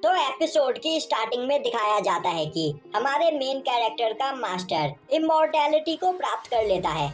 तो एपिसोड की स्टार्टिंग में दिखाया जाता है कि हमारे मेन कैरेक्टर का मास्टर इमॉर्टैलिटी को प्राप्त कर लेता है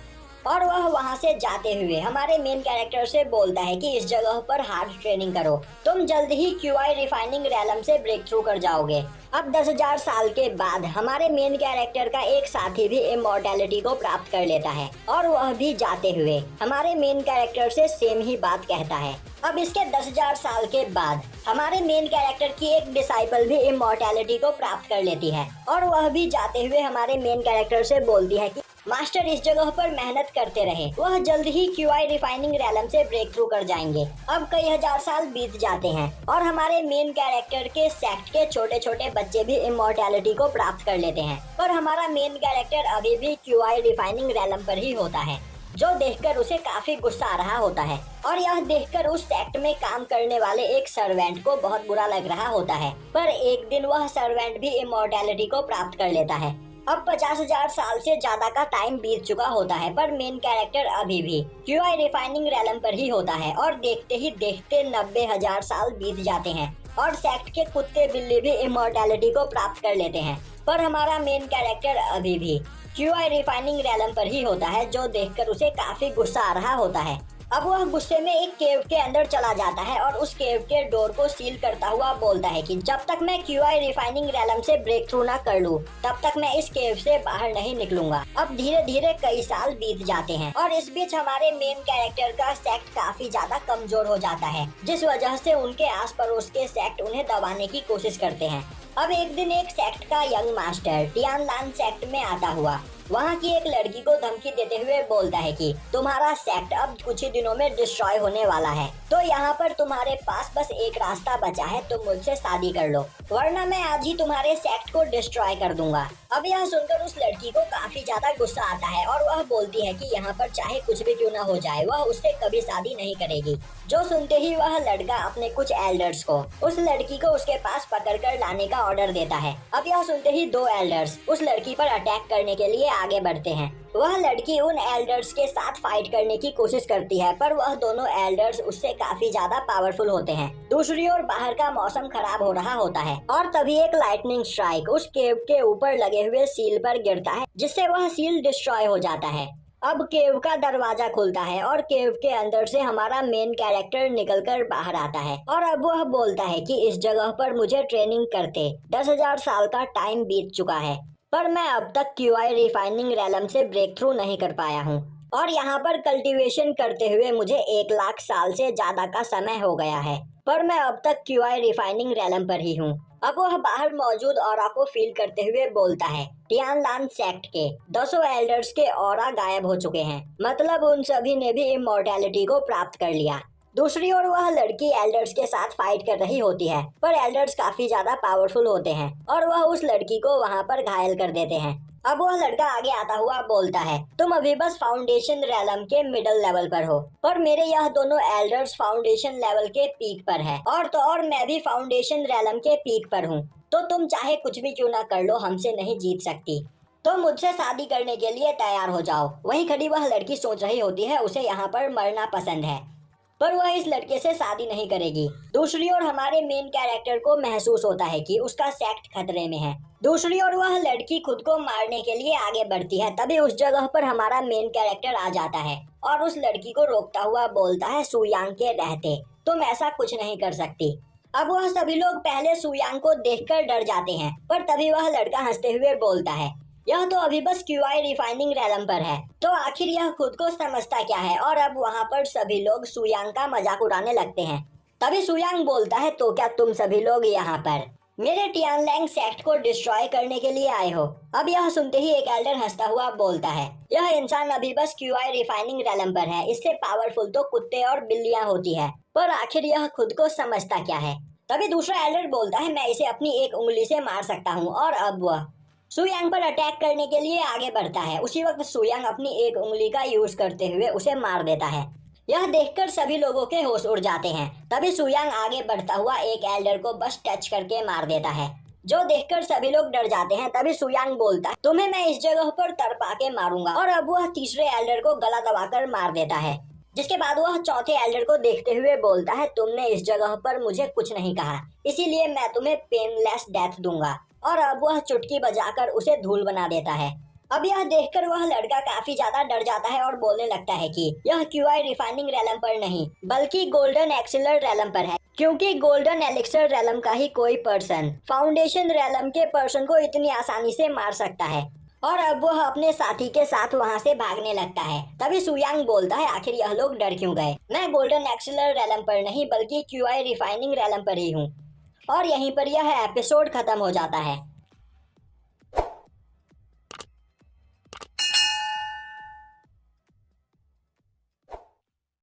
और वह वहां से जाते हुए हमारे मेन कैरेक्टर से बोलता है कि इस जगह पर हार्ड ट्रेनिंग करो, तुम जल्द ही क्यूआई रिफाइनिंग रैलम से ब्रेक थ्रू कर जाओगे। अब 10,000 साल के बाद हमारे मेन कैरेक्टर का एक साथी भी इमॉर्टैलिटी को प्राप्त कर लेता है और वह भी जाते हुए हमारे मेन कैरेक्टर से सेम ही बात कहता है। अब इसके 10,000 साल के बाद हमारे मेन कैरेक्टर की एक डिसाइपल भी इमॉर्टैलिटी को प्राप्त कर लेती है और वह भी जाते हुए हमारे मेन कैरेक्टर से बोलती है कि मास्टर इस जगह पर मेहनत करते रहे, वह जल्द ही क्यूआई रिफाइनिंग रैलम से ब्रेक थ्रू कर जाएंगे। अब कई हजार साल बीत जाते हैं और हमारे मेन कैरेक्टर के सेक्ट के छोटे छोटे बच्चे भी इमॉर्टैलिटी को प्राप्त कर लेते हैं, पर हमारा मेन कैरेक्टर अभी भी क्यूआई रिफाइनिंग रैलम पर ही होता है, जो देखकर उसे काफी गुस्सा आ रहा होता है और यह देखकर उस सेक्ट में काम करने वाले एक सर्वेंट को बहुत बुरा लग रहा होता है। पर एक दिन वह सर्वेंट भी इमॉर्टैलिटी को प्राप्त कर लेता है। अब 50,000 साल से ज्यादा का टाइम बीत चुका होता है, पर मेन कैरेक्टर अभी भी क्यूआई रिफाइनिंग रैलम पर ही होता है और देखते ही देखते 90,000 साल बीत जाते हैं और सेक्ट के कुत्ते बिल्ली भी इमॉर्टैलिटी को प्राप्त कर लेते हैं, पर हमारा मेन कैरेक्टर अभी भी क्यूआई रिफाइनिंग रैलम पर ही होता है, जो देखकर उसे काफी गुस्सा आ रहा होता है। अब वह गुस्से में एक केव के अंदर चला जाता है और उस केव के डोर को सील करता हुआ बोलता है कि जब तक मैं क्यूआई रिफाइनिंग रैलम से ब्रेक थ्रू ना कर लूं, तब तक मैं इस केव से बाहर नहीं निकलूंगा। अब धीरे धीरे कई साल बीत जाते हैं और इस बीच हमारे मेन कैरेक्टर का सेक्ट काफी ज्यादा कमजोर हो जाता है, जिस वजह से उनके आस पड़ोस के सेक्ट उन्हें दबाने की कोशिश करते हैं। अब एक दिन एक सेक्ट का यंग मास्टर टियानलान सेक्ट में आता हुआ वहाँ की एक लड़की को धमकी देते हुए बोलता है कि तुम्हारा सेक्ट अब कुछ ही दिनों में डिस्ट्रॉय होने वाला है, तो यहाँ पर तुम्हारे पास बस एक रास्ता बचा है, तुम मुझसे शादी कर लो, वरना मैं आज ही तुम्हारे सेक्ट को डिस्ट्रॉय कर दूंगा। अब यह सुनकर उस लड़की को काफी ज्यादा गुस्सा आता है और वह बोलती है कि यहाँ पर चाहे कुछ भी क्यों ना हो जाए, वह उससे कभी शादी नहीं करेगी। जो सुनते ही वह लड़का अपने कुछ एल्डर्स को उस लड़की को उसके पास पकड़कर लाने का ऑर्डर देता है। अब यह सुनते ही 2 एल्डर्स उस लड़की पर अटैक करने के लिए आगे बढ़ते हैं। वह लड़की उन एल्डर्स के साथ फाइट करने की कोशिश करती है, पर वह दोनों एल्डर्स उससे काफी ज्यादा पावरफुल होते हैं। दूसरी ओर बाहर का मौसम खराब हो रहा होता है और तभी एक लाइटनिंग स्ट्राइक उस केव के ऊपर लगे हुए सील पर गिरता है, जिससे वह सील डिस्ट्रॉय हो जाता है। अब केव का दरवाजा खुलता है और केव के अंदर से हमारा मेन कैरेक्टर निकलकर बाहर आता है और अब वह बोलता है कि इस जगह पर मुझे ट्रेनिंग करते 10,000 साल का टाइम बीत चुका है, पर मैं अब तक क्यूआई रिफाइनिंग रैलम से ब्रेक थ्रू नहीं कर पाया हूँ और यहाँ पर कल्टीवेशन करते हुए मुझे 1 लाख साल से ज्यादा का समय हो गया है, पर मैं अब तक क्यूआई रिफाइनिंग रैलम पर ही हूँ। अब वह बाहर मौजूद ऑरा को फील करते हुए बोलता है टियानलान सेक्ट के 200 एल्डर्स के ऑरा गायब हो चुके हैं, मतलब उन सभी ने भी इमॉर्टैलिटी को प्राप्त कर लिया। दूसरी ओर वह लड़की एल्डर्स के साथ फाइट कर रही होती है, पर एल्डर्स काफी ज्यादा पावरफुल होते हैं और वह उस लड़की को वहां पर घायल कर देते हैं। अब वह लड़का आगे आता हुआ बोलता है तुम अभी बस फाउंडेशन रैलम के मिडल लेवल पर हो, पर मेरे यह दोनों एल्डर्स फाउंडेशन लेवल के पीक पर है और मैं भी फाउंडेशन रैलम के पीक पर हूँ, तो तुम चाहे कुछ भी क्यों ना कर लो, हमसे नहीं जीत सकती, तो मुझसे शादी करने के लिए तैयार हो जाओ। वहीं खड़ी वह लड़की सोच रही होती है उसे यहाँ पर मरना पसंद है, पर वह इस लड़के से शादी नहीं करेगी। दूसरी ओर हमारे मेन कैरेक्टर को महसूस होता है कि उसका सेक्ट खतरे में है। दूसरी ओर वह लड़की खुद को मारने के लिए आगे बढ़ती है, तभी उस जगह पर हमारा मेन कैरेक्टर आ जाता है और उस लड़की को रोकता हुआ बोलता है सुयांग के रहते तुम ऐसा कुछ नहीं कर सकती। अब वह सभी लोग पहले सुयांग को देखकर डर जाते हैं, पर तभी वह लड़का हंसते हुए बोलता है यह तो अभी बस क्यूआई रिफाइनिंग रैलम पर है, तो आखिर यह खुद को समझता क्या है। और अब वहाँ पर सभी लोग सुयांग का मजाक उड़ाने लगते हैं। तभी सुयांग बोलता है तो क्या तुम सभी लोग यहाँ पर मेरे टियानलैंग सेक्ट को डिस्ट्रॉय करने के लिए आए हो? अब यह सुनते ही एक एल्डर हंसता हुआ बोलता है यह इंसान अभी बस क्यूआई रिफाइनिंग रैलम पर है, इससे पावरफुल तो कुत्ते और बिल्लियाँ होती है, पर आखिर यह खुद को समझता क्या है। तभी दूसरा एल्डर बोलता है मैं इसे अपनी एक उंगली से मार सकता हूँ, और अब वह सुयांग पर अटैक करने के लिए आगे बढ़ता है। उसी वक्त सुयांग अपनी एक उंगली का यूज करते हुए उसे मार देता है। यह देखकर सभी लोगों के होश उड़ जाते हैं। तभी सुयांग आगे बढ़ता हुआ एक एल्डर को बस टच करके मार देता है, जो देखकर सभी लोग डर जाते हैं। तभी सुयांग बोलता है तुम्हें मैं इस जगह पर तड़पा के मारूंगा, और अब वह तीसरे एल्डर को गला दबाकर मार देता है, जिसके बाद वह चौथे एल्डर को देखते हुए बोलता है, तुमने इस जगह पर मुझे कुछ नहीं कहा, इसीलिए मैं तुम्हें पेनलेस डेथ दूंगा। और अब वह चुटकी बजाकर उसे धूल बना देता है। अब यह देखकर वह लड़का काफी ज्यादा डर जाता है और बोलने लगता है कि यह क्यूआई रिफाइनिंग रैलम पर नहीं बल्कि गोल्डन एक्सिलर रैलम पर है, क्योंकि गोल्डन एलिक्सर रैलम का ही कोई पर्सन फाउंडेशन रैलम के पर्सन को इतनी आसानी से मार सकता है। और अब वह अपने साथी के साथ वहां से भागने लगता है। तभी सुयांग बोलता है, आखिर यह लोग डर क्यों गए? मैं गोल्डन एक्सिलर रैलम पर नहीं बल्कि क्यूआई रिफाइनिंग रैलम पर ही हूँ। और यहीं पर यह एपिसोड खत्म हो जाता है।